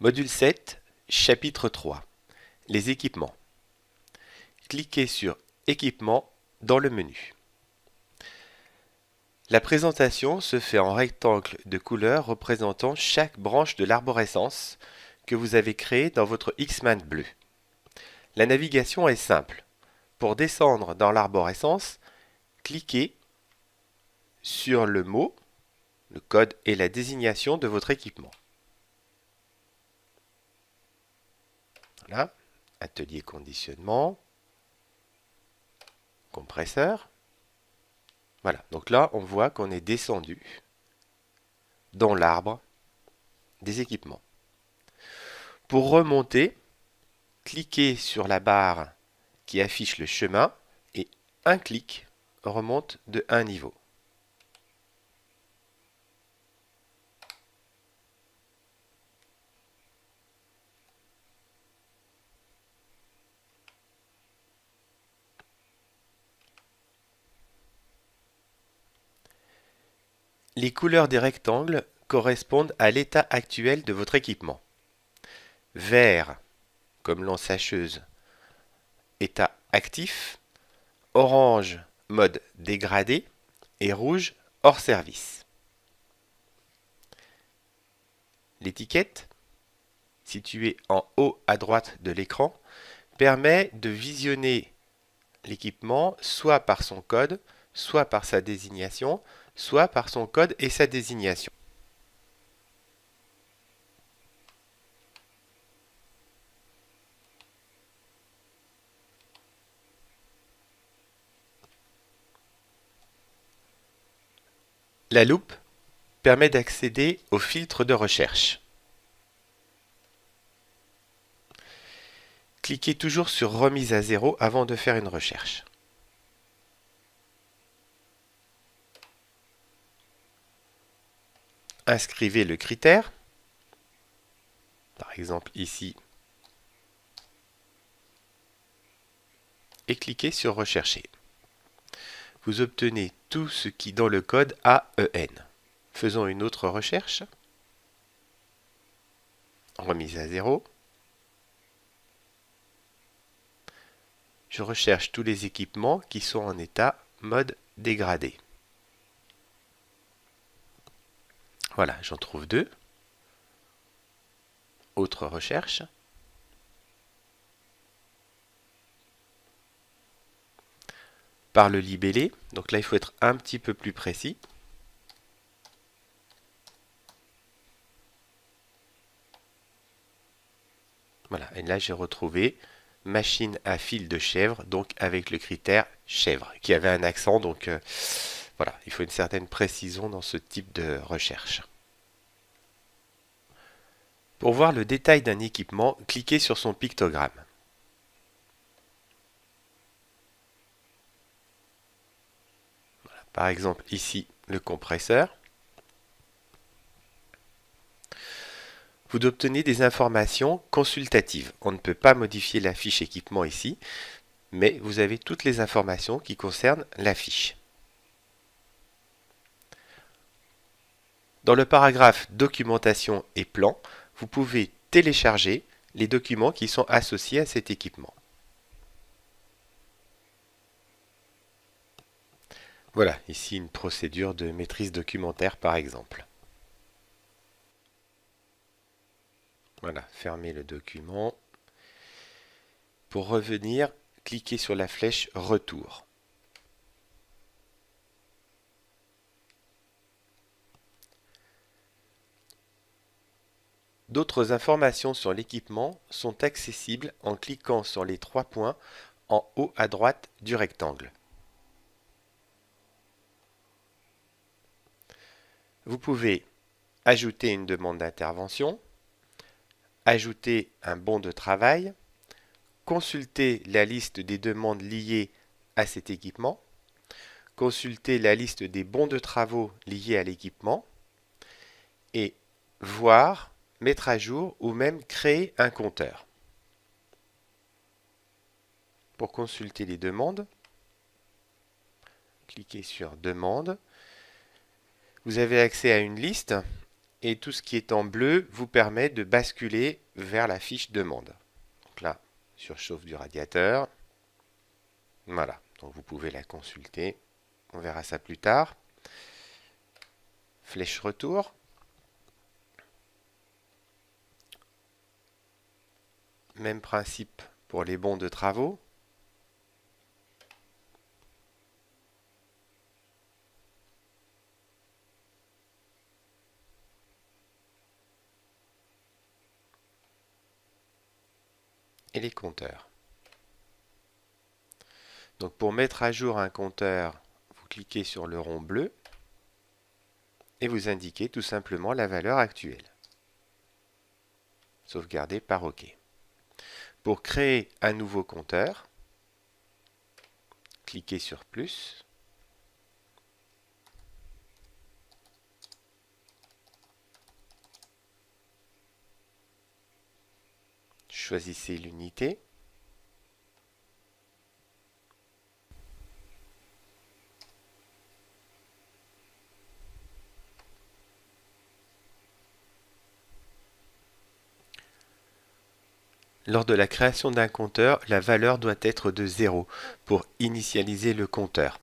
Module 7, chapitre 3. Les équipements. Cliquez sur Équipements dans le menu. La présentation se fait en rectangle de couleur représentant chaque branche de l'arborescence que vous avez créée dans votre X-Man bleu. La navigation est simple. Pour descendre dans l'arborescence, cliquez sur le mot, le code et la désignation de votre équipement. Voilà, atelier conditionnement, compresseur. Voilà, donc là on voit qu'on est descendu dans l'arbre des équipements. Pour remonter, cliquez sur la barre qui affiche le chemin et un clic remonte de un niveau. Les couleurs des rectangles correspondent à l'état actuel de votre équipement. Vert, comme l'ensacheuse, état actif, orange, mode dégradé, et rouge, hors service. L'étiquette, située en haut à droite de l'écran, permet de visionner l'équipement soit par son code, soit par sa désignation, soit par son code et sa désignation. La loupe permet d'accéder au filtre de recherche. Cliquez toujours sur Remise à zéro avant de faire une recherche. Inscrivez le critère, par exemple ici, et cliquez sur Rechercher. Vous obtenez tout ce qui dans le code a EN. Faisons une autre recherche. Remise à zéro. Je recherche tous les équipements qui sont en état mode dégradé. Voilà, j'en trouve deux. Autre recherche. Par le libellé, donc là il faut être un petit peu plus précis. Voilà, et là j'ai retrouvé machine à fil de chèvre, donc avec le critère chèvre, qui avait un accent, donc voilà, il faut une certaine précision dans ce type de recherche. Pour voir le détail d'un équipement, cliquez sur son pictogramme. Voilà, par exemple ici, le compresseur. Vous obtenez des informations consultatives. On ne peut pas modifier la fiche équipement ici, mais vous avez toutes les informations qui concernent la fiche. Dans le paragraphe Documentation et plan, vous pouvez télécharger les documents qui sont associés à cet équipement. Voilà, ici une procédure de maîtrise documentaire par exemple. Voilà, fermez le document. Pour revenir, cliquez sur la flèche Retour. D'autres informations sur l'équipement sont accessibles en cliquant sur les trois points en haut à droite du rectangle. Vous pouvez ajouter une demande d'intervention, ajouter un bon de travail, consulter la liste des demandes liées à cet équipement, consulter la liste des bons de travaux liés à l'équipement et voir, mettre à jour ou même créer un compteur. Pour consulter les demandes, cliquez sur Demande. Vous avez accès à une liste et tout ce qui est en bleu vous permet de basculer vers la fiche demande. Donc là, surchauffe du radiateur. Voilà, donc vous pouvez la consulter. On verra ça plus tard. Flèche retour. Même principe pour les bons de travaux. Et les compteurs. Donc pour mettre à jour un compteur, vous cliquez sur le rond bleu et vous indiquez tout simplement la valeur actuelle. Sauvegarder par OK. Pour créer un nouveau compteur, cliquez sur plus. Choisissez l'unité. Lors de la création d'un compteur, la valeur doit être de 0 pour initialiser le compteur.